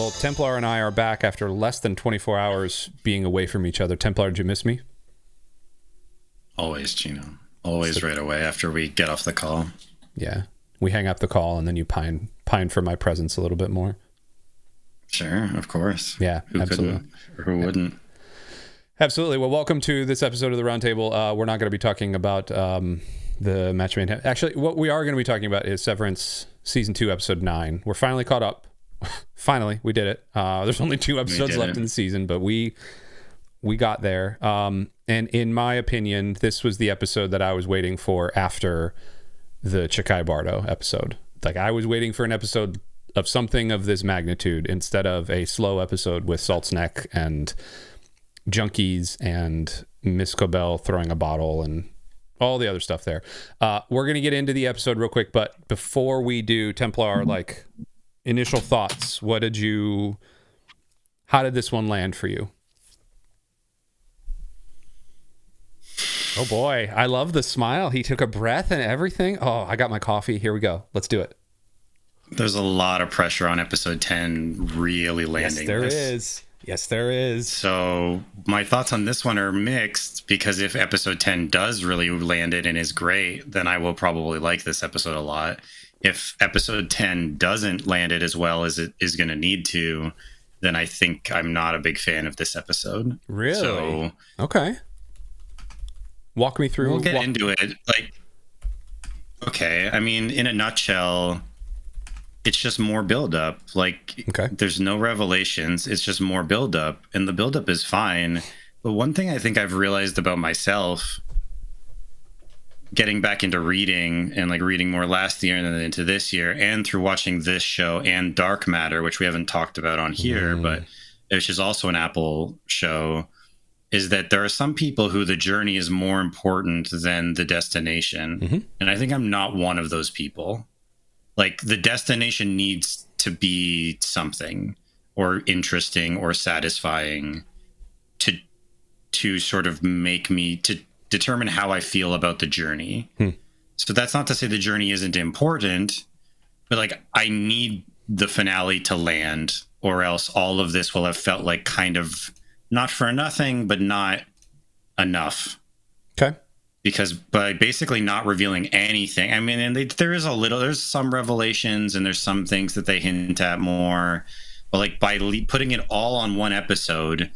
Roundtable. Templar and I are back after less than 24 hours being away from each other. Templar, did you miss me? Always, Chino. Always right away after we get off the call. Yeah. We hang up the call and then you pine for my presence a little bit more. Sure, of course. Yeah, who absolutely. Couldn't, or who wouldn't? Absolutely. Well, welcome to this episode of the Roundtable. We're not going to be talking about the match made. Actually, what we are going to be talking about is Severance Season 2, Episode 9. We're finally caught up. Finally, we did it. There's only 2 episodes left in the season, but we got there. And in my opinion, this was the episode that I was waiting for after the Chikai Bardo episode. Like, I was waiting for an episode of something of this magnitude instead of a slow episode with Salt's Neck and junkies and Miss Cobell throwing a bottle and all the other stuff there. We're going to get into the episode real quick, but before we do, Templar, like, initial thoughts. How did this one land for you? Oh boy, I love the smile. He took a breath and everything. Oh, I got my coffee. Here we go. Let's do it. There's a lot of pressure on episode 10 really landing. Yes, there is. So my thoughts on this one are mixed, because if episode 10 does really land it and is great, then I will probably like this episode a lot. If episode 10 doesn't land it as well as it is going to need to, then I think I'm not a big fan of this episode. Really? So, okay. Walk me through. We'll get into it. Like, okay, I mean, in a nutshell, it's just more buildup. Like, okay. There's no revelations. It's just more buildup, and the buildup is fine. But one thing I think I've realized about myself, getting back into reading and like reading more last year and then into this year, and through watching this show and Dark Matter, which we haven't talked about on here, but which is also an Apple show, is that there are some people who the journey is more important than the destination. Mm-hmm. And I think I'm not one of those people. Like, the destination needs to be something or interesting or satisfying to sort of make me to determine how I feel about the journey. So that's not to say the journey isn't important, but like, I need the finale to land, or else all of this will have felt like kind of not for nothing, but not enough. Okay. Because by basically not revealing anything, I mean, and there's some revelations and there's some things that they hint at more, but like by putting it all on one episode,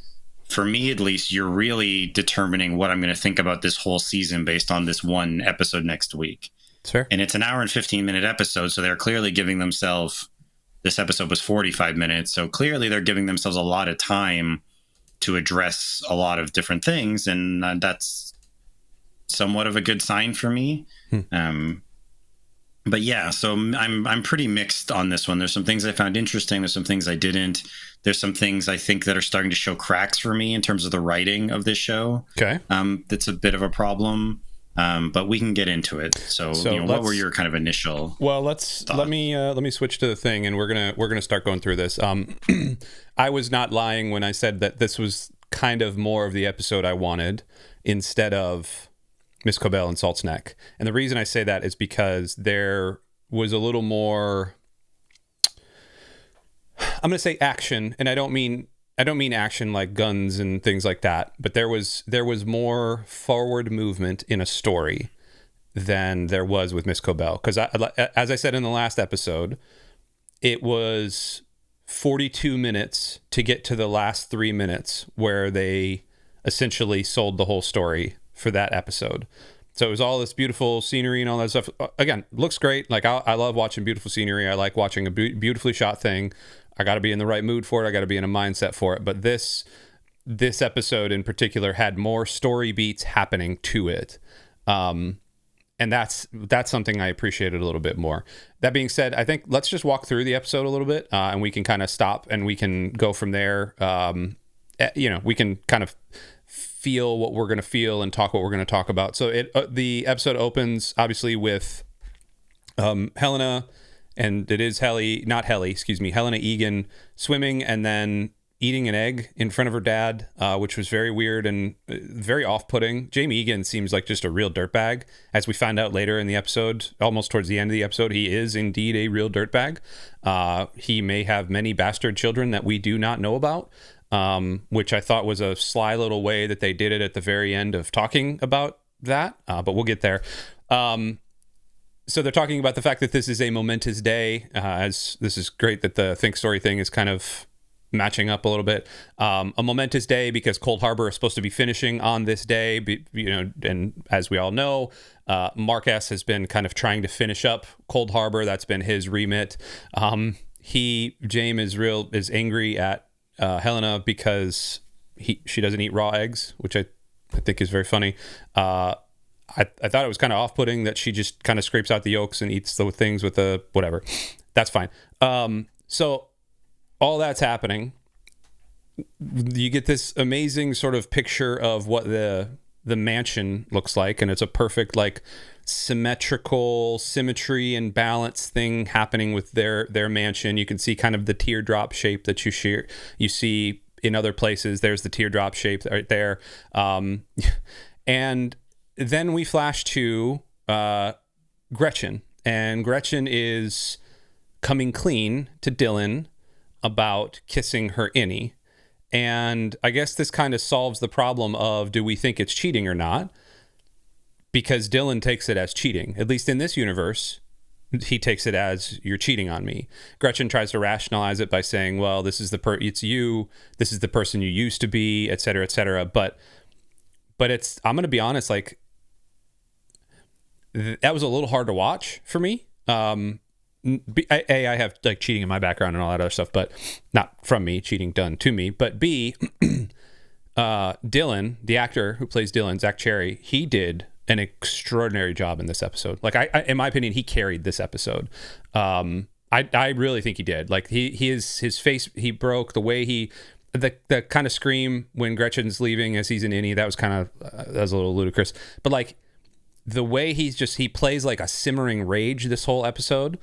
for me at least, you're really determining what I'm going to think about this whole season based on this one episode next week. Sure. And it's an hour and 15-minute episode, so they're clearly giving themselves, this episode was 45 minutes, so clearly they're giving themselves a lot of time to address a lot of different things, and that's somewhat of a good sign for me. But yeah, so I'm pretty mixed on this one. There's some things I found interesting. There's some things I didn't. There's some things I think that are starting to show cracks for me in terms of the writing of this show. Okay. That's a bit of a problem. But we can get into it. So what were your kind of initial? Well, thoughts? let me switch to the thing, and we're gonna start going through this. I was not lying when I said that this was kind of more of the episode I wanted instead of Miss Cobell and Salt's Neck. And the reason I say that is because there was a little more, I'm going to say action, and I don't mean action like guns and things like that, but there was more forward movement in a story than there was with Miss Cobell. Because as I said in the last episode, it was 42 minutes to get to the last 3 minutes where they essentially sold the whole story for that episode. So it was all this beautiful scenery and all that stuff. Again, looks great. Like, I love watching beautiful scenery. I like watching a beautifully shot thing. I got to be in the right mood for it. I got to be in a mindset for it. But this episode in particular had more story beats happening to it. And that's something I appreciated a little bit more. That being said, I think let's just walk through the episode a little bit, and we can kind of stop and we can go from there. We can kind of feel what we're going to feel and talk what we're going to talk about. So the episode opens obviously with Helena, and it is Helena Egan swimming, and then eating an egg in front of her dad, which was very weird and very off-putting. Jamie Egan seems like just a real dirtbag. As we find out later in the episode, almost towards the end of the episode, he is indeed a real dirtbag. He may have many bastard children that we do not know about, which I thought was a sly little way that they did it at the very end of talking about that, but we'll get there. So they're talking about the fact that this is a momentous day, as this is great that the Think Story thing is kind of matching up a little bit. A momentous day because Cold Harbor is supposed to be finishing on this day, and as we all know, Mark S has been kind of trying to finish up Cold Harbor. That's been his remit. James is angry at Helena because she doesn't eat raw eggs, which I think is very funny. I thought it was kind of off-putting that she just kind of scrapes out the yolks and eats the things with the whatever. That's fine. So all that's happening. You get this amazing sort of picture of what the mansion looks like, and it's a perfect like symmetry and balance thing happening with their mansion. You can see kind of the teardrop shape that you see in other places. There's the teardrop shape right there. And then we flash to Gretchen, and Gretchen is coming clean to Dylan about kissing her innie. And I guess this kind of solves the problem of, do we think it's cheating or not? Because Dylan takes it as cheating. At least in this universe, he takes it as, you're cheating on me. Gretchen tries to rationalize it by saying, well, this is it's you, this is the person you used to be, et cetera, et cetera. But it's, I'm going to be honest, like, that was a little hard to watch for me. I have like cheating in my background and all that other stuff, but not from me, cheating done to me. But B, Dylan, the actor who plays Dylan, Zach Cherry, he did an extraordinary job in this episode. Like, I in my opinion, he carried this episode. I really think he did. Like, his face, he broke the way the kind of scream when Gretchen's leaving as he's in innie, that was a little ludicrous. But like, the way he plays like a simmering rage this whole episode.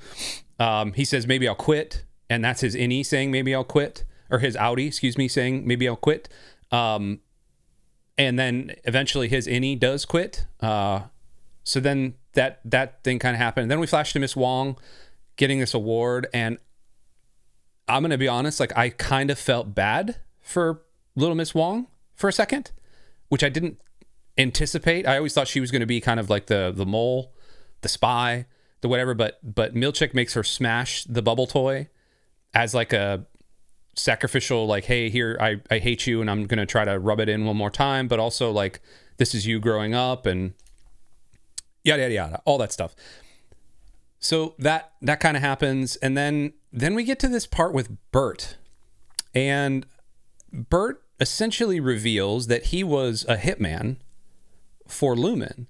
He says, maybe I'll quit. And that's his innie saying, maybe I'll quit. Or his outie, saying, maybe I'll quit. And then eventually his innie does quit. So then that thing kind of happened. And then we flash to Miss Wong getting this award. And I'm going to be honest, like, I kind of felt bad for little Miss Wong for a second, which I didn't anticipate. I always thought she was going to be kind of like the mole, the spy, the whatever, but Milchick makes her smash the bubble toy as like a sacrificial, like, hey, here, I hate you and I'm going to try to rub it in one more time, but also like, this is you growing up and yada, yada, yada, all that stuff. So that kind of happens. And then we get to this part with Bert, and Bert essentially reveals that he was a hitman for Lumon,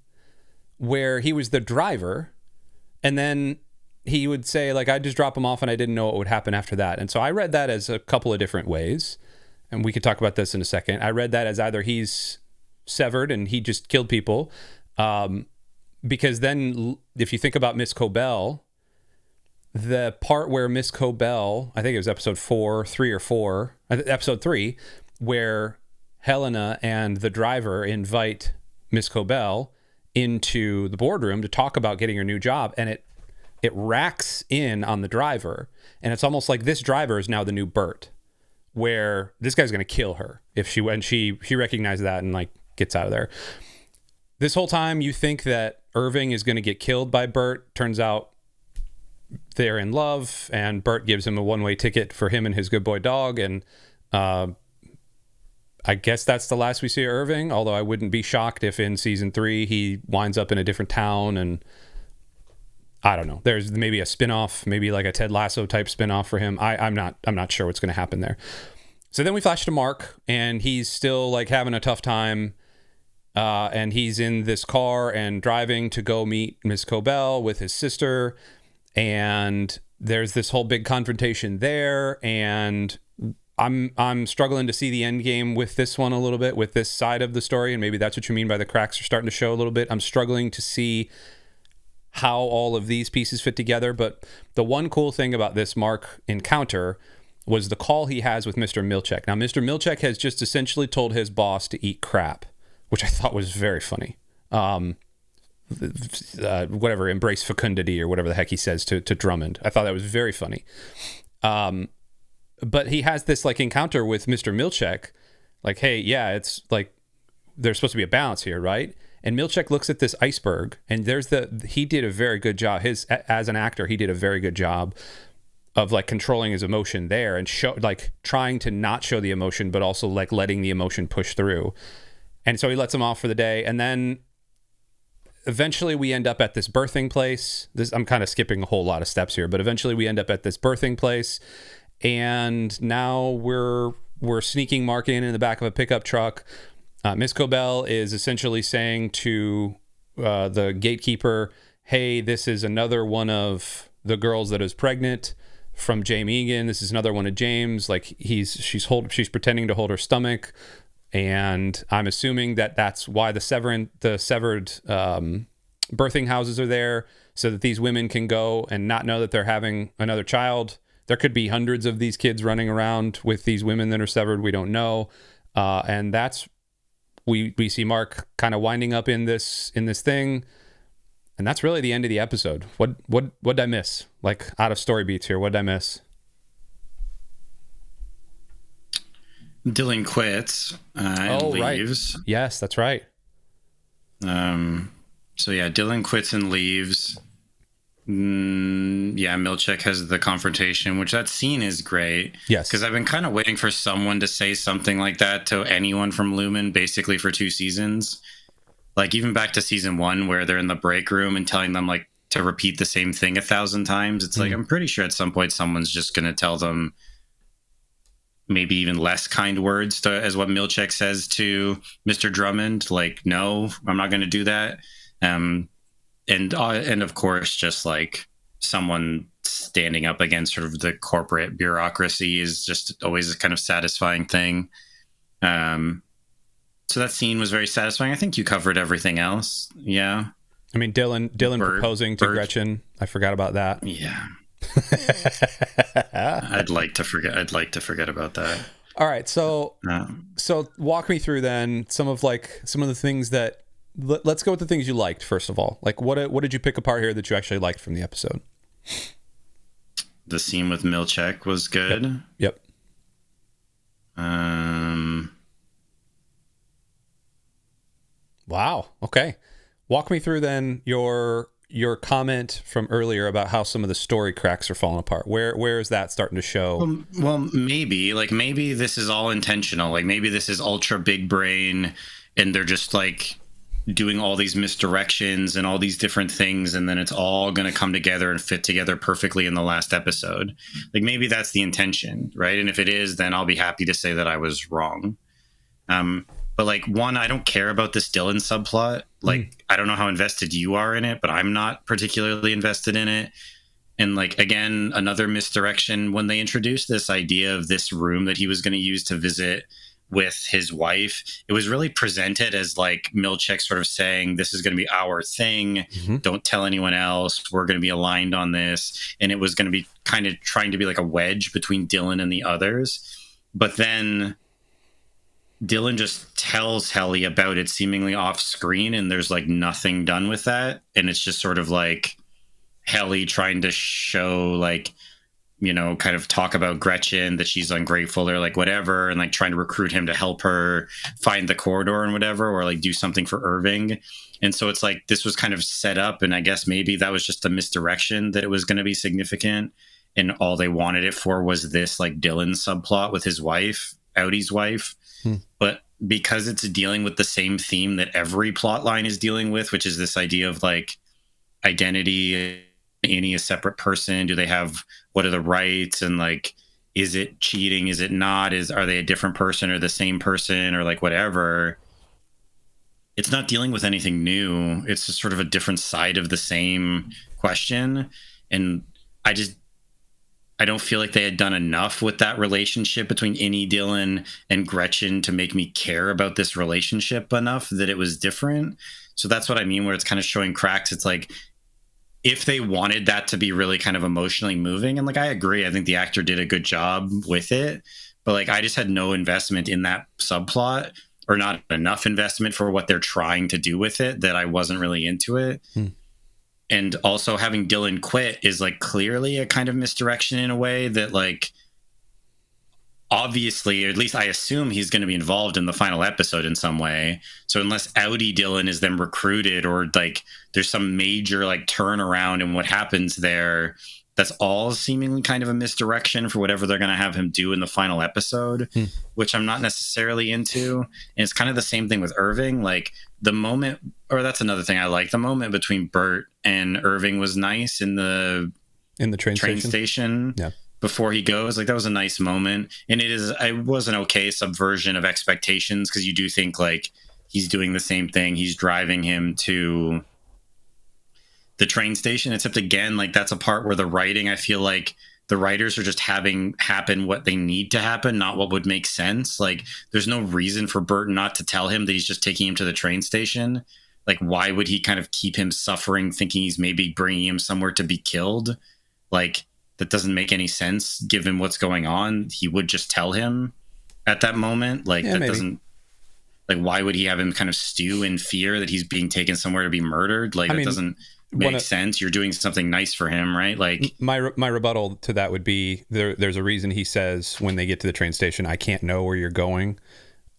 where he was the driver, and then he would say, like, I just drop him off and I didn't know what would happen after that. And so I read that as a couple of different ways, and we could talk about this in a second. I read that as either he's severed and he just killed people, because then if you think about Miss Cobell, the part where Miss Cobell, I think it was episode 3, where Helena and the driver invite Miss Cobell into the boardroom to talk about getting her new job, and it racks in on the driver, and it's almost like this driver is now the new Bert, where this guy's going to kill her if she recognizes that and like gets out of there. This whole time you think that Irving is going to get killed by Bert. Turns out they're in love, and Bert gives him a one-way ticket for him and his good boy dog, and I guess that's the last we see of Irving, although I wouldn't be shocked if in season 3 he winds up in a different town, and I don't know. There's maybe a spinoff, maybe like a Ted Lasso type spinoff for him. I'm not sure what's going to happen there. So then we flash to Mark, and he's still like having a tough time, and he's in this car and driving to go meet Miss Cobell with his sister, and there's this whole big confrontation there, and I'm struggling to see the end game with this one a little bit, with this side of the story, and maybe that's what you mean by the cracks are starting to show a little bit. I'm struggling to see how all of these pieces fit together, but the one cool thing about this Mark encounter was the call he has with Mr. Milchek. Now, Mr. Milchek has just essentially told his boss to eat crap, which I thought was very funny. Whatever, embrace fecundity or whatever the heck he says to Drummond. I thought that was very funny. But he has this like encounter with Mr. Milchek, like, hey, yeah, it's like there's supposed to be a balance here, right? And Milchek looks at this iceberg, and he did a very good job. As an actor, he did a very good job of like controlling his emotion there and trying to not show the emotion, but also like letting the emotion push through. And so he lets him off for the day. And then eventually we end up at this birthing place. I'm kind of skipping a whole lot of steps here, but eventually we end up at this birthing place. And now we're sneaking Mark in the back of a pickup truck. Miss Cobell is essentially saying to the gatekeeper, hey, this is another one of the girls that is pregnant from James Egan. This is another one of James. Like she's pretending to hold her stomach. And I'm assuming that that's why the severed birthing houses are there, so that these women can go and not know that they're having another child. There could be hundreds of these kids running around with these women that are severed. We don't know. And that's, we see Mark kind of winding up in this thing. And that's really the end of the episode. What did I miss? Like, out of story beats here, what did I miss? Dylan quits and leaves. Right. Yes, that's right. So yeah, Dylan quits and leaves. Yeah, Milchek has the confrontation, which that scene is great. Yes. Because I've been kind of waiting for someone to say something like that to anyone from Lumon, basically for 2 seasons. Like even back to season 1, where they're in the break room and telling them like to repeat the same thing 1,000 times. It's like, I'm pretty sure at some point someone's just going to tell them maybe even less kind words as what Milchek says to Mr. Drummond. Like, no, I'm not going to do that. And of course, just like someone standing up against sort of the corporate bureaucracy is just always a kind of satisfying thing. So that scene was very satisfying. I think you covered everything else. Yeah. I mean, Dylan proposing to Gretchen. I forgot about that. Yeah. I'd like to forget about that. All right. So walk me through then some of the things that, let's go with the things you liked first of all. Like what did you pick apart here that you actually liked from the episode? The scene with Milchek was good. Yep. Wow. Okay. Walk me through then your comment from earlier about how some of the story cracks are falling apart. Where is that starting to show? Well, maybe this is all intentional. Like maybe this is ultra big brain and they're just like doing all these misdirections and all these different things, and then it's all going to come together and fit together perfectly in the last episode. Like maybe that's the intention, right? And if it is, then I'll be happy to say that I was wrong. But like, one, I don't care about this Dylan subplot. Like, I don't know how invested you are in it, but I'm not particularly invested in it. And like, again, another misdirection when they introduced this idea of this room that he was going to use to visit with his wife. It was really presented as like Milchek sort of saying, this is going to be our thing. Don't tell anyone else. We're going to be aligned on this. And it was going to be kind of trying to be like a wedge between Dylan and the others. But then Dylan just tells Helly about it seemingly off screen, and there's like nothing done with that. And it's just sort of like Helly trying to show like, you know, kind of talk about Gretchen, that she's ungrateful or like whatever, and like trying to recruit him to help her find the corridor and whatever, or like do something for Irving. And so it's like this was kind of set up, and I guess maybe that was just a misdirection, that it was going to be significant, and all they wanted it for was this like Dylan subplot with his wife, Audie's wife. But because it's dealing with the same theme that every plot line is dealing with, which is this idea of like identity, any a separate person, do they have, what are the rights, and like, is it cheating, is it not, are they a different person or the same person, or like whatever. It's not dealing with anything new. It's just sort of a different side of the same question. And I don't feel like they had done enough with that relationship between Innie, Dylan, and Gretchen to make me care about this relationship enough that it was different. So that's what I mean, where it's kind of showing cracks. It's like if they wanted that to be really kind of emotionally moving, and like I agree, I think the actor did a good job with it, but like I just had no investment in that subplot, or not enough investment for what they're trying to do with it, that I wasn't really into it. And also having Dylan quit is like clearly a kind of misdirection in a way that like, obviously, or at least I assume he's going to be involved in the final episode in some way. So unless Outie Dylan is then recruited, or like there's some major like turnaround in what happens there, that's all seemingly kind of a misdirection for whatever they're going to have him do in the final episode, which I'm not necessarily into. And it's kind of the same thing with Irving. Like the moment, or that's another thing I like, the moment between Bert and Irving was nice in the train station. Yeah. Before he goes, like that was a nice moment. And it was an okay subversion of expectations, because you do think like he's doing the same thing, he's driving him to the train station, except again, like that's a part where the writing, I feel like the writers are just having happen what they need to happen, not what would make sense. Like there's no reason for Bert not to tell him that he's just taking him to the train station. Like why would he kind of keep him suffering, thinking he's maybe bringing him somewhere to be killed? Like that doesn't make any sense given what's going on. He would just tell him at that moment. Like that maybe doesn't, like why would he have him kind of stew in fear that he's being taken somewhere to be murdered? Like that doesn't make sense. You're doing something nice for him, right? Like my rebuttal to that would be there's a reason he says when they get to the train station, I can't know where you're going.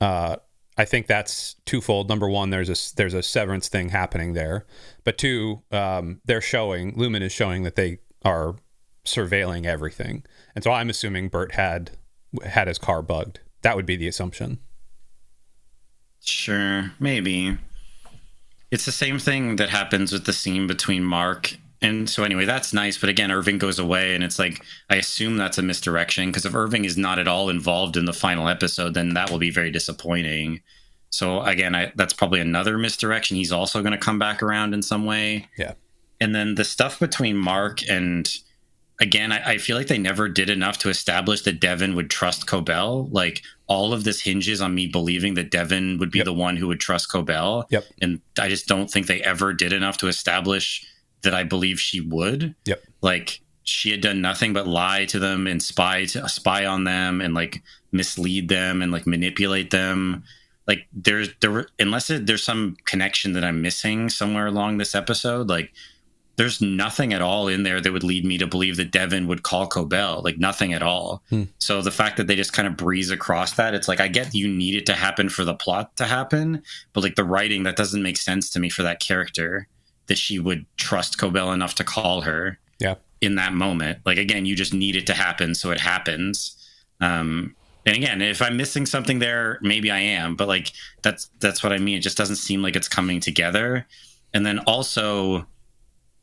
I think that's twofold. Number one, there's a severance thing happening there, but two, Lumon is showing that they are surveilling everything, and so I'm assuming Bert had his car bugged. That would be the assumption. Sure, maybe. It's the same thing that happens with the scene between Mark and so anyway, that's nice, but again, Irving goes away, and it's like I assume that's a misdirection, because if Irving is not at all involved in the final episode, then that will be very disappointing. So again, that's probably another misdirection. He's also going to come back around in some way. Yeah. And then the stuff between Mark and, again, I feel like they never did enough to establish that Devin would trust Cobell. Like, all of this hinges on me believing that Devin would be the one who would trust Cobell. Yep. And I just don't think they ever did enough to establish that I believe she would. Yep. Like, she had done nothing but lie to them and spy on them and, like, mislead them and, like, manipulate them. Like, unless there's some connection that I'm missing somewhere along this episode, like, there's nothing at all in there that would lead me to believe that Devin would call Cobell. Like, nothing at all. So the fact that they just kind of breeze across that, it's like, I get you need it to happen for the plot to happen, but like the writing, that doesn't make sense to me for that character, that she would trust Cobell enough to call her in that moment. Like, again, you just need it to happen, so it happens. And again, if I'm missing something there, maybe I am, but like, that's what I mean. It just doesn't seem like it's coming together. And then also,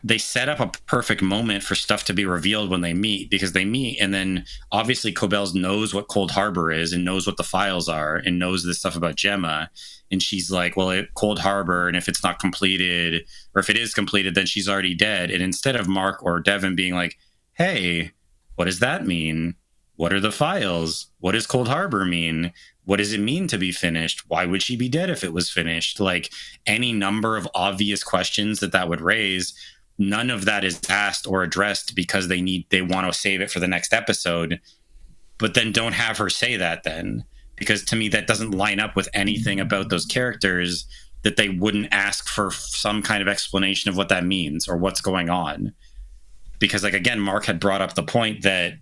they set up a perfect moment for stuff to be revealed when they meet, because they meet and then obviously Cobell knows what Cold Harbor is and knows what the files are and knows this stuff about Gemma. And she's like, well, Cold Harbor, and if it's not completed, or if it is completed, then she's already dead. And instead of Mark or Devin being like, hey, what does that mean? What are the files? What does Cold Harbor mean? What does it mean to be finished? Why would she be dead if it was finished? Like, any number of obvious questions that would raise, none of that is asked or addressed, because they want to save it for the next episode. But then don't have her say that then, because to me that doesn't line up with anything about those characters, that they wouldn't ask for some kind of explanation of what that means or what's going on. Because, like, again, Mark had brought up the point that,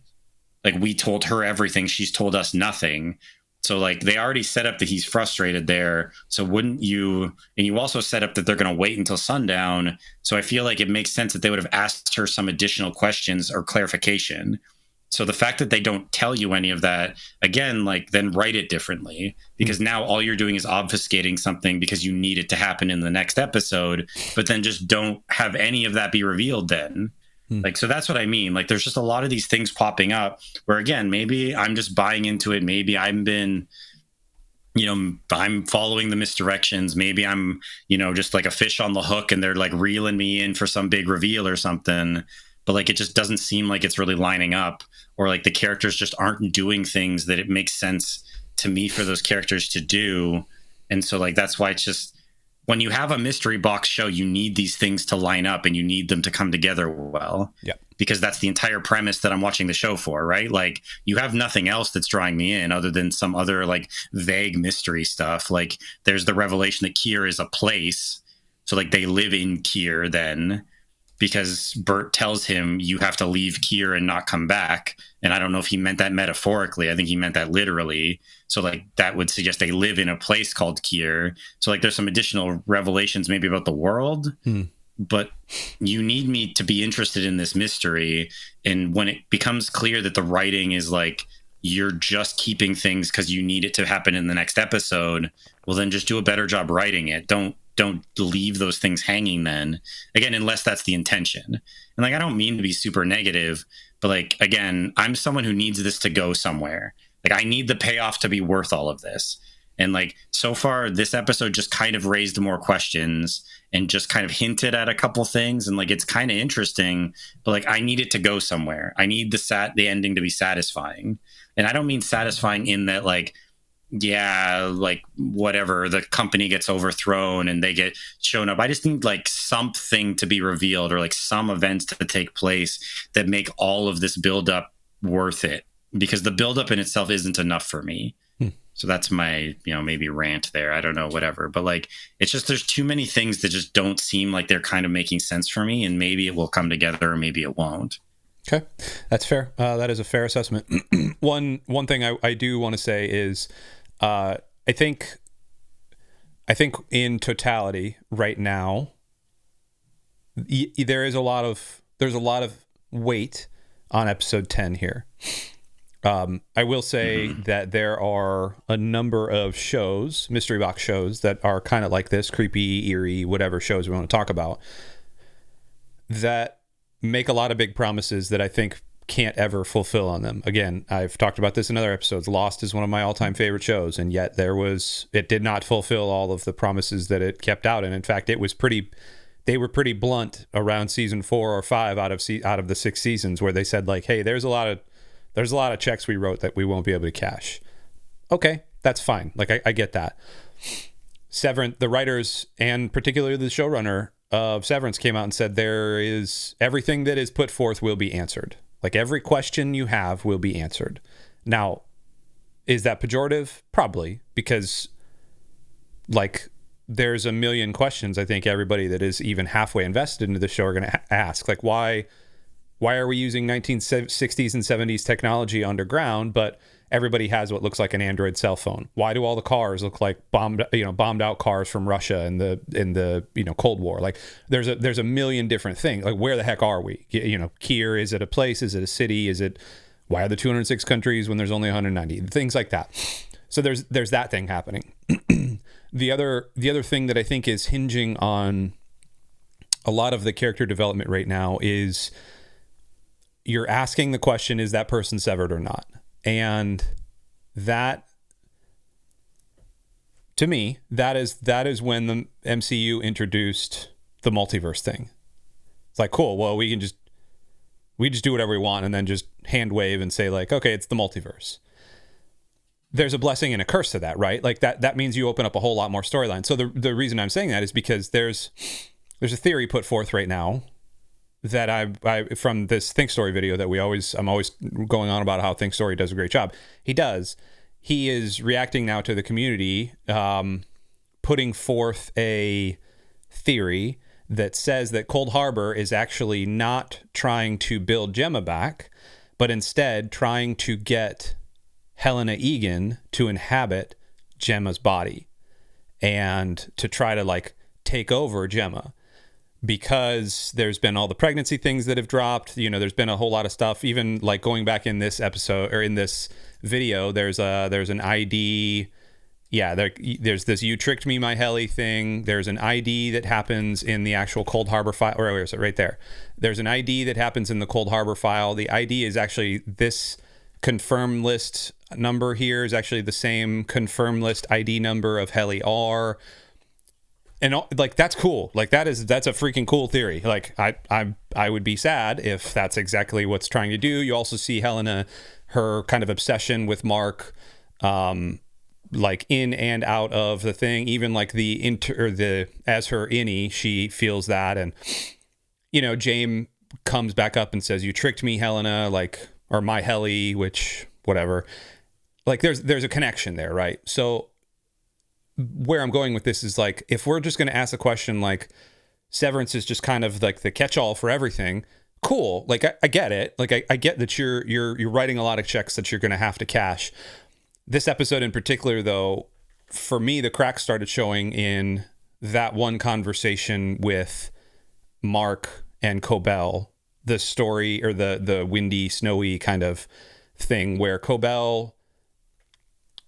like, we told her everything, she's told us nothing. So, like, they already set up that he's frustrated there. So wouldn't you, and you also set up that they're going to wait until sundown. So I feel like it makes sense that they would have asked her some additional questions or clarification. So the fact that they don't tell you any of that, again, like, then write it differently, because now all you're doing is obfuscating something because you need it to happen in the next episode, but then just don't have any of that be revealed then. Like, so that's what I mean. Like, there's just a lot of these things popping up where, again, maybe I'm just buying into it. Maybe I'm following the misdirections. Maybe I'm, just like a fish on the hook and they're like reeling me in for some big reveal or something. But like, it just doesn't seem like it's really lining up, or like the characters just aren't doing things that it makes sense to me for those characters to do. And so, like, that's why it's just, when you have a mystery box show, you need these things to line up and you need them to come together well. Yeah. Because that's the entire premise that I'm watching the show for, right? Like, you have nothing else that's drawing me in other than some other like vague mystery stuff. Like, there's the revelation that Kier is a place. So like they live in Kier then, because Bert tells him you have to leave Kier and not come back. And I don't know if he meant that metaphorically. I think he meant that literally. So like that would suggest they live in a place called Kier. So like there's some additional revelations maybe about the world, but you need me to be interested in this mystery. And when it becomes clear that the writing is like, you're just keeping things because you need it to happen in the next episode, well then just do a better job writing it. Don't leave those things hanging then, again, unless that's the intention. And like, I don't mean to be super negative, but like, again, I'm someone who needs this to go somewhere. Like, I need the payoff to be worth all of this. And like, so far this episode just kind of raised more questions and just kind of hinted at a couple things. And like, it's kind of interesting, but like, I need it to go somewhere. I need the ending to be satisfying. And I don't mean satisfying in that like, yeah, like whatever, the company gets overthrown and they get shown up. I just need like something to be revealed or like some events to take place that make all of this buildup worth it, because the buildup in itself isn't enough for me. So that's my, maybe rant there. I don't know, whatever. But like, it's just, there's too many things that just don't seem like they're kind of making sense for me. And maybe it will come together or maybe it won't. Okay, that's fair. That is a fair assessment. One thing I do want to say is, I think in totality right now, there's a lot of weight on episode 10 here. I will say that there are a number of shows, mystery box shows, that are kind of like this, creepy, eerie, whatever shows we want to talk about, that make a lot of big promises that I think can't ever fulfill on them. Again, I've talked about this in other episodes. Lost is one of my all-time favorite shows, and yet it did not fulfill all of the promises that it kept out. And in fact, they were pretty blunt around season 4 or 5 out of the 6 seasons, where they said like, hey, there's a lot of checks we wrote that we won't be able to cash. Okay, that's fine. Like, I get that. Severance, the writers and particularly the showrunner of Severance came out and said everything that is put forth will be answered. Like, every question you have will be answered. Now, is that pejorative? Probably, because like there's a million questions I think everybody that is even halfway invested into the show are going to ask. Like, why are we using 1960s and 70s technology underground, but everybody has what looks like an Android cell phone? Why do all the cars look like bombed out cars from Russia in the Cold War? Like, there's a million different things. Like, where the heck are we? Kier, is it a place? Is it a city? Why are there 206 countries when there's only 190? Things like that. So there's that thing happening. The other thing that I think is hinging on a lot of the character development right now is you're asking the question, is that person severed or not? And that, to me, that is when the MCU introduced the multiverse thing. It's like, cool, well, we just do whatever we want and then just hand wave and say like, okay, it's the multiverse. There's a blessing and a curse to that, right? Like that means you open up a whole lot more storyline. So the reason I'm saying that is because there's a theory put forth right now that I from this Think Story video that I'm always going on about how Think Story does a great job. He is reacting now to the community, putting forth a theory that says that Cold Harbor is actually not trying to build Gemma back, but instead trying to get Helena Egan to inhabit Gemma's body and to try to like take over Gemma. Because there's been all the pregnancy things that have dropped, there's been a whole lot of stuff. Even like going back in this episode or in this video, there's an ID. Yeah, there's this "you tricked me, my Helly" thing. There's an ID that happens in the actual Cold Harbor file. Or where is it? Right there. There's an ID that happens in the Cold Harbor file. The ID is actually this confirm list number here is actually the same confirm list ID number of Helly R. And like, that's cool. Like, that's a freaking cool theory. Like, I would be sad if that's exactly what's trying to do. You also see Helena, her kind of obsession with Mark, like in and out of the thing, even like as her innie, she feels that. And, James comes back up and says, "You tricked me, Helena," like, or my Helly, which whatever. Like there's a connection there, right? So where I'm going with this is like, if we're just going to ask a question like Severance is just kind of like the catch-all for everything, cool. Like I get it. Like I get that you're writing a lot of checks that you're going to have to cash. This episode in particular, though, for me, the cracks started showing in that one conversation with Mark and Cobell, the story, or the windy, snowy kind of thing where Cobell,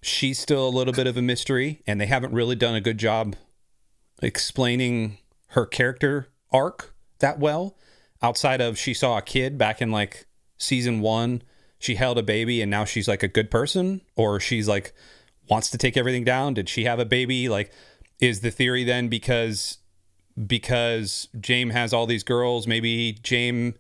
she's still a little bit of a mystery, and they haven't really done a good job explaining her character arc that well. Outside of she saw a kid back in like season 1, she held a baby, and now she's like a good person, or she's like wants to take everything down. Did she have a baby? Like, is the theory then because James has all these girls, maybe James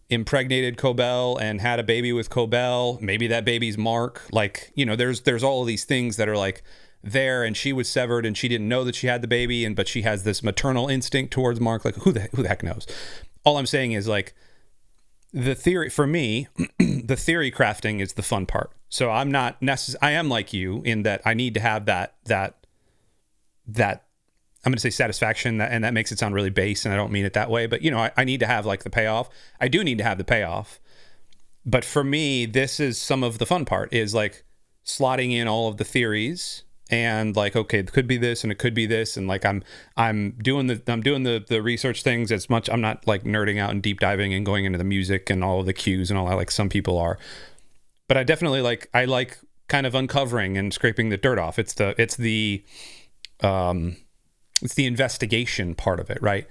impregnated Cobell and had a baby with Cobell? Maybe that baby's Mark. Like, there's all of these things that are like there, and she was severed and she didn't know that she had the baby, but she has this maternal instinct towards Mark. Like, who the heck knows? All I'm saying is, like, the theory for me, the theory crafting is the fun part. So I'm not I am like you in that I need to have that I'm going to say satisfaction, and that makes it sound really base, and I don't mean it that way, but I need to have like the payoff. I do need to have the payoff. But for me, this is some of the fun part, is like slotting in all of the theories and like, okay, it could be this and it could be this, and like I'm doing the research things as much. I'm not like nerding out and deep diving and going into the music and all of the cues and all that like some people are. But I definitely like kind of uncovering and scraping the dirt off. It's the investigation part of it, right?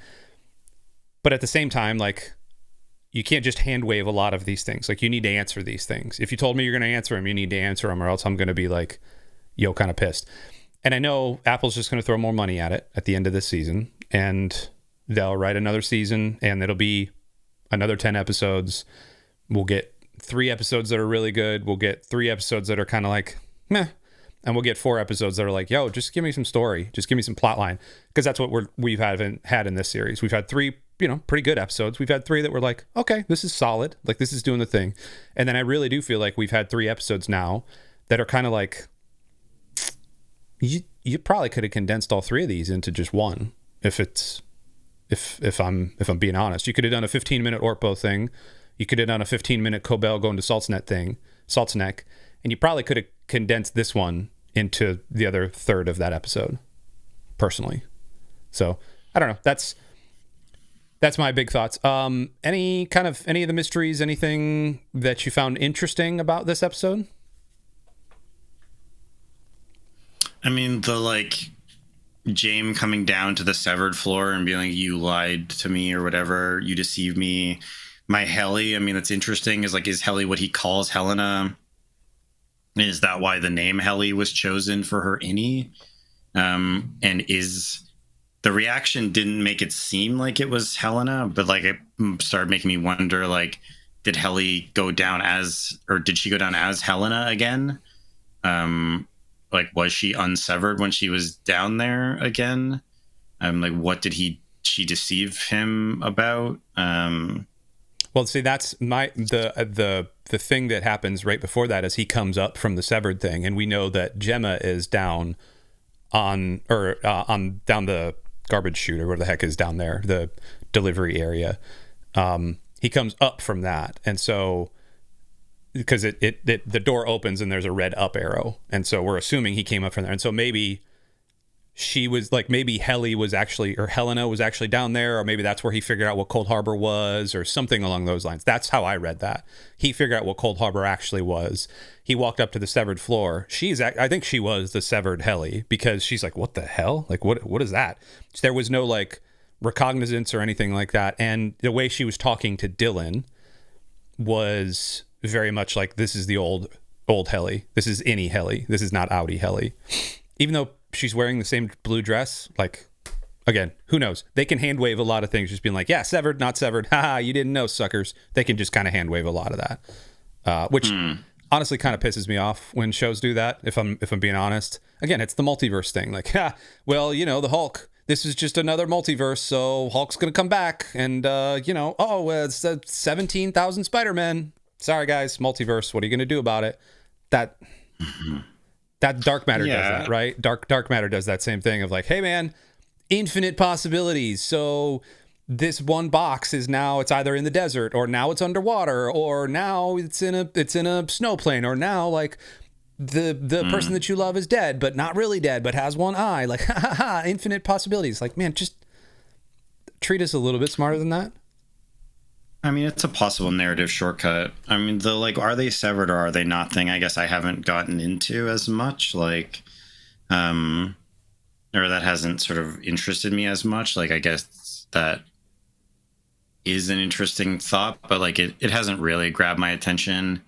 But at the same time, like, you can't just hand wave a lot of these things. Like, you need to answer these things. If you told me you're going to answer them, you need to answer them, or else I'm going to be like, kind of pissed. And I know Apple's just going to throw more money at it at the end of this season, and they'll write another season, and it'll be another 10 episodes. We'll get 3 episodes that are really good. We'll get 3 episodes that are kind of like, meh. And we'll get 4 episodes that are like, yo, just give me some story. Just give me some plot line. Because that's what we've had in this series. We've had 3, pretty good episodes. We've had 3 that were like, okay, this is solid. Like, this is doing the thing. And then I really do feel like we've had 3 episodes now that are kind of like, you probably could have condensed all 3 of these into just one. If I'm being honest, you could have done a 15-minute Orpo thing. You could have done a 15-minute Cobell going to Salt's Neck. And you probably could have condensed this one into the other third of that episode, personally. So I don't know. That's my big thoughts. Any of the mysteries, anything that you found interesting about this episode? I mean, the like James coming down to the severed floor and being like, "You lied to me," or whatever, "You deceived me." My Helly, I mean, that's interesting. Is like, is Helly what he calls Helena? Is that why the name Helly was chosen for her innie? And is the reaction didn't make it seem like it was Helena, but like it started making me wonder, like, did Helly go down as, or did she go down as Helena again? Like, was she unsevered when she was down there again? Like, what did she deceive him about? Well, see, that's the thing that happens right before that is he comes up from the severed thing, and we know that Gemma is down on down the garbage chute, or where the heck is down there, the delivery area. He comes up from that, and so because the door opens and there's a red up arrow, and so we're assuming he came up from there, and so maybe she was like, maybe Helena was actually down there, or maybe that's where he figured out what Cold Harbor was, or something along those lines. That's how I read that. He figured out what Cold Harbor actually was. He walked up to the severed floor. I think she was the severed Helly, because she's like, what the hell? Like, what is that? There was no like recognizance or anything like that. And the way she was talking to Dylan was very much like, this is the old Helly. This is innie Helly. This is not outie Helly. Even though she's wearing the same blue dress, like, again, who knows? They can hand wave a lot of things, just being like, yeah, severed, not severed. Haha, you didn't know, suckers. They can just kind of hand wave a lot of that, which honestly kind of pisses me off when shows do that. If I'm being honest, again, it's the multiverse thing. Like, well, the Hulk. This is just another multiverse, so Hulk's gonna come back, and it's 17,000 Spider-Men. Sorry, guys, multiverse. What are you gonna do about it? That dark matter does that, right? Dark matter does that same thing of like, hey, man, infinite possibilities. So this one box is now it's either in the desert, or now it's underwater, or now it's in a snow plane, or now like the person that you love is dead, but not really dead, but has one eye. Like, infinite possibilities. Like, man, just treat us a little bit smarter than that. I mean, it's a possible narrative shortcut. I mean, the like, are they severed or are they not thing, I guess I haven't gotten into as much, like, or that hasn't sort of interested me as much. Like, I guess that is an interesting thought, but like, it hasn't really grabbed my attention.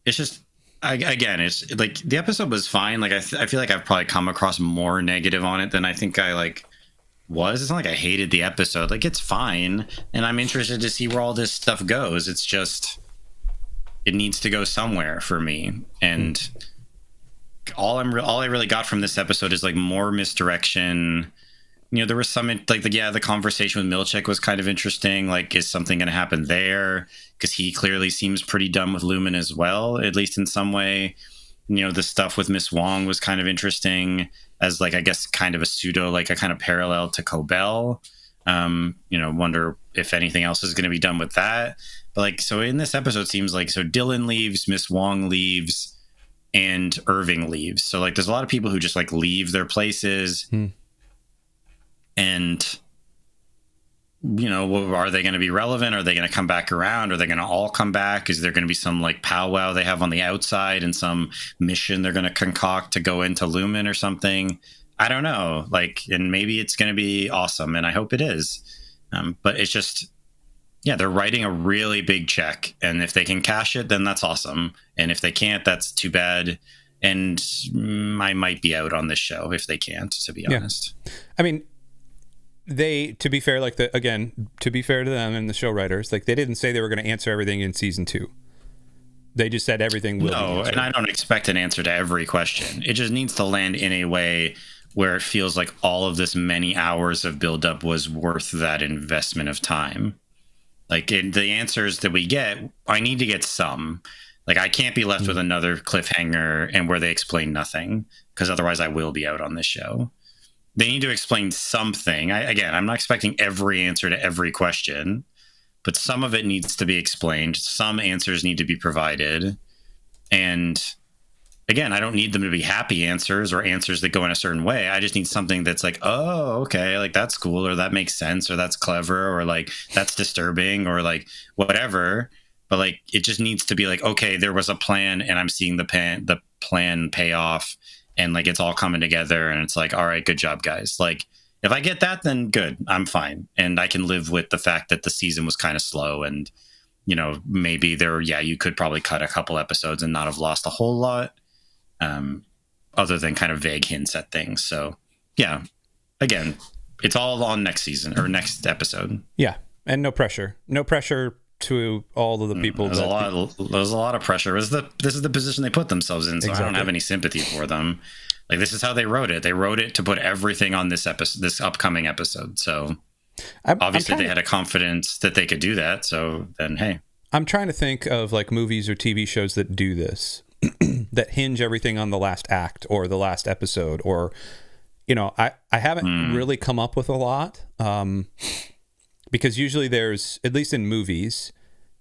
It's just, it's like the episode was fine. Like, I feel like I've probably come across more negative on it than I think I like was. It's not like I hated the episode. Like, it's fine, and I'm interested to see where all this stuff goes. It's just it needs to go somewhere for me, and all I really got from this episode is like more misdirection. There was some like the conversation with Milchek was kind of interesting. Like, is something going to happen there? Because he clearly seems pretty done with Lumon as well, at least in some way. The stuff with Miss Wong was kind of interesting as like, I guess, kind of a pseudo, like a kind of parallel to Cobell. Wonder if anything else is going to be done with that. But like, so in this episode, it seems like, so Dylan leaves, Miss Wong leaves, and Irving leaves. So like, there's a lot of people who just like leave their places. And, are they going to be relevant? Are they going to come back around? Are they going to all come back? Is there going to be some like powwow they have on the outside and some mission they're going to concoct to go into Lumon or something? I don't know. Like, and maybe it's going to be awesome, and I hope it is. But it's just, they're writing a really big check, and if they can cash it, then that's awesome. And if they can't, that's too bad. And I might be out on this show if they can't, to be honest. I mean, to be fair to them and the show writers, like, they didn't say they were going to answer everything in season 2. They just said everything will be answered. And I don't expect an answer to every question. It just needs to land in a way where it feels like all of this many hours of buildup was worth that investment of time. Like, the answers that we get, I need to get some. Like, I can't be left with another cliffhanger and where they explain nothing, because otherwise I will be out on this show. They need to explain something. I'm not expecting every answer to every question, but some of it needs to be explained. Some answers need to be provided. And again, I don't need them to be happy answers or answers that go in a certain way. I just need something that's like, oh, okay, like that's cool, or that makes sense, or that's clever, or like that's disturbing, or like whatever. But like, it just needs to be like, okay, there was a plan and I'm seeing the plan pay off. And like, it's all coming together, and it's like, all right, good job, guys. Like, if I get that, then good, I'm fine. And I can live with the fact that the season was kind of slow, and, maybe you could probably cut a couple episodes and not have lost a whole lot, other than kind of vague hints at things. So yeah, again, it's all on next season or next episode. Yeah. And no pressure to all of the people. There's a lot of pressure. This is the position they put themselves in, so exactly. I don't have any sympathy for them. Like, this is how they wrote it. They wrote it to put everything on this upcoming episode. So obviously they had a confidence that they could do that. So then, hey, I'm trying to think of like movies or TV shows that do this, that hinge everything on the last act or the last episode, or, I haven't really come up with a lot. Because usually there's, at least in movies,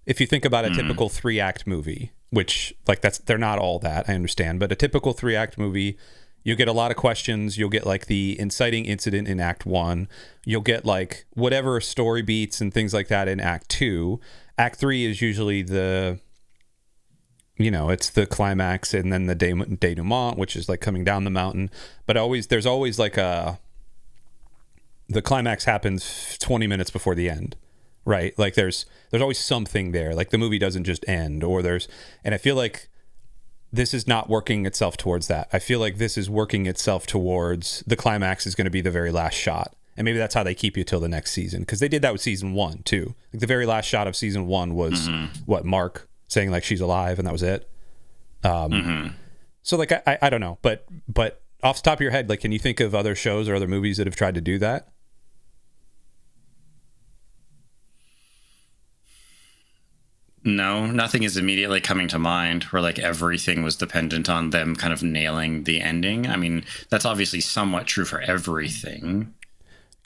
if you think about a typical 3-act movie, which like they're not all that, I understand, but a typical 3-act movie, you'll get a lot of questions. You'll get like the inciting incident in Act 1. You'll get like whatever story beats and things like that in Act 2. Act 3 is usually it's the climax, and then the denouement, which is like coming down the mountain. But there's always like the climax happens 20 minutes before the end, right? Like there's always something there. Like, the movie doesn't just end, and I feel like this is not working itself towards that. I feel like this is working itself towards the climax is going to be the very last shot. And maybe that's how they keep you till the next season, because they did that with season 1 too. Like, the very last shot of season 1 was what, Mark saying like she's alive, and that was it. So like I don't know, but off the top of your head, like, can you think of other shows or other movies that have tried to do that? No, nothing is immediately coming to mind where like everything was dependent on them kind of nailing the ending. I mean, that's obviously somewhat true for everything.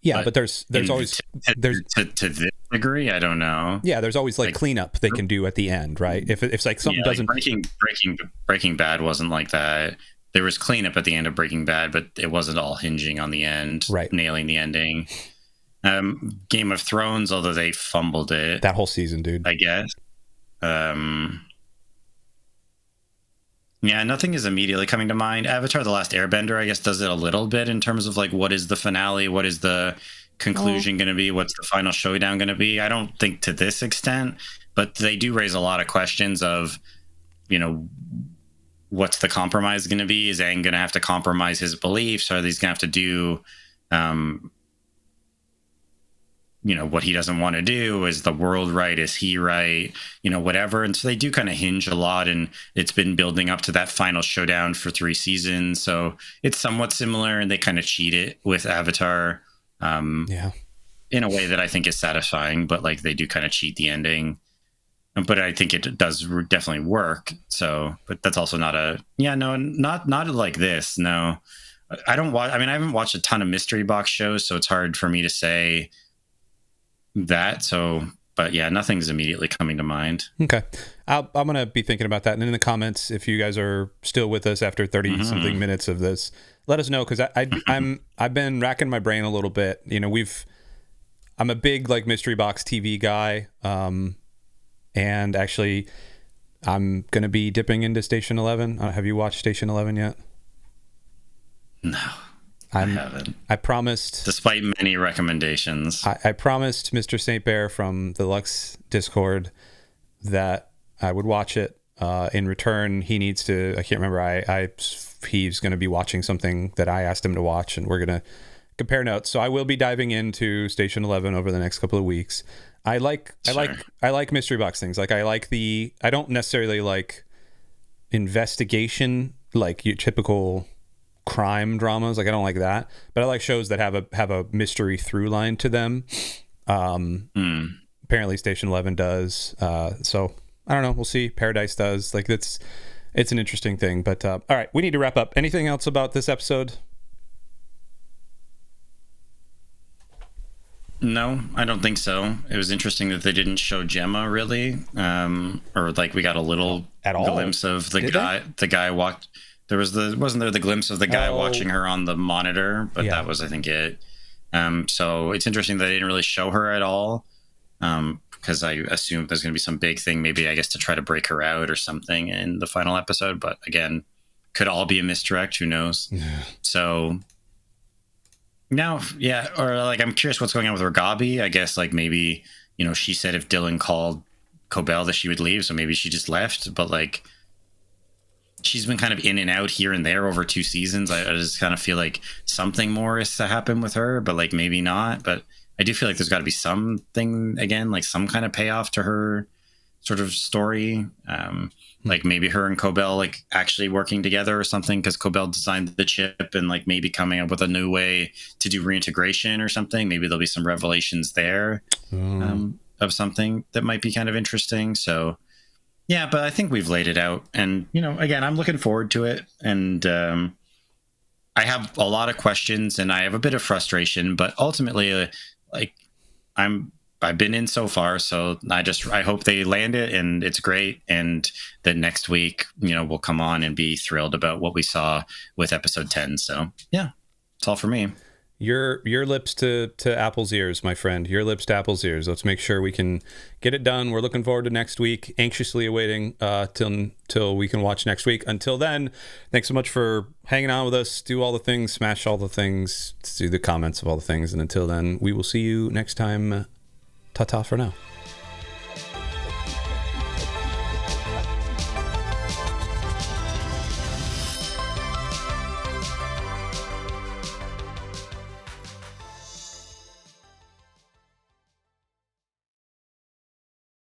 Yeah, but there's always to this degree, I don't know. Yeah, there's always like cleanup they can do at the end, right? If it's like something doesn't like Breaking Bad wasn't like that. There was cleanup at the end of Breaking Bad, but it wasn't all hinging on the end, right? Nailing the ending. Game of Thrones, although they fumbled it that whole season, dude. I guess. Yeah, nothing is immediately coming to mind. Avatar: The Last Airbender, I guess, does it a little bit in terms of like what is the finale, what is the conclusion going to be, what's the final showdown going to be. I don't think to this extent, but they do raise a lot of questions of, you know, what's the compromise going to be? Is Aang going to have to compromise his beliefs? Are these going to have to do, you know, what he doesn't want to do? Is the world right? Is he right? You know, whatever. And so they do kind of hinge a lot, and it's been building up to that final showdown for 3 seasons. So it's somewhat similar, and they kind of cheat it with Avatar. In a way that I think is satisfying, but like they do kind of cheat the ending. But I think it does definitely work. So, but that's also not not like this. No, I don't watch. I mean, I haven't watched a ton of mystery box shows, so it's hard for me to say that. So, but yeah, nothing's immediately coming to mind. Okay. I'm going to be thinking about that. And in the comments, if you guys are still with us after 30 something minutes of this, let us know. Cause I've been racking my brain a little bit. You know, I'm a big like mystery box TV guy. And actually I'm going to be dipping into Station 11. Have you watched Station 11 yet? No. I haven't. I promised, despite many recommendations, I promised Mr. St. Bear from the Lux Discord that I would watch it. In return, he needs to, I can't remember. He's going to be watching something that I asked him to watch, and we're going to compare notes. So I will be diving into Station 11 over the next couple of weeks. I like mystery box things. Like I don't necessarily like investigation, like your typical crime dramas. Like I don't like that, but I like shows that have a mystery through line to them. Apparently Station 11 does. So I don't know. We'll see. Paradise does. Like it's an interesting thing, but all right, we need to wrap up. Anything else about this episode? No, I don't think so. It was interesting that they didn't show Gemma really, or like we got a little glimpse of the guy. The guy walked. Wasn't there the glimpse of the guy watching her on the monitor, but that was, I think, it. So it's interesting that they didn't really show her at all, because I assume there's going to be some big thing, maybe I guess to try to break her out or something in the final episode. But again, could all be a misdirect. Who knows? Yeah. So. No, yeah, or like I'm curious what's going on with Ragabi. I guess like maybe, you know, she said if Dylan called Cobell that she would leave, so maybe she just left. But like, she's been kind of in and out here and there over 2 seasons. I just kind of feel like something more is to happen with her, but like maybe not. But I do feel like there's got to be something again, like some kind of payoff to her sort of story. Like maybe her and Cobell like actually working together or something, because Cobell designed the chip and like maybe coming up with a new way to do reintegration or something. Maybe there'll be some revelations there of something that might be kind of interesting. So yeah, but I think we've laid it out, and you know, again, I'm looking forward to it, and I have a lot of questions and I have a bit of frustration, but ultimately like I've been in so far, so I hope they land it and it's great, and that next week, you know, we'll come on and be thrilled about what we saw with episode 10. So yeah, it's all for me. Your lips to Apple's ears, my friend. Your lips to Apple's ears. Let's make sure we can get it done. We're looking forward to next week. Anxiously awaiting till we can watch next week. Until then, thanks so much for hanging on with us. Do all the things, smash all the things, do the comments of all the things, and until then, we will see you next time. Ta-ta for now.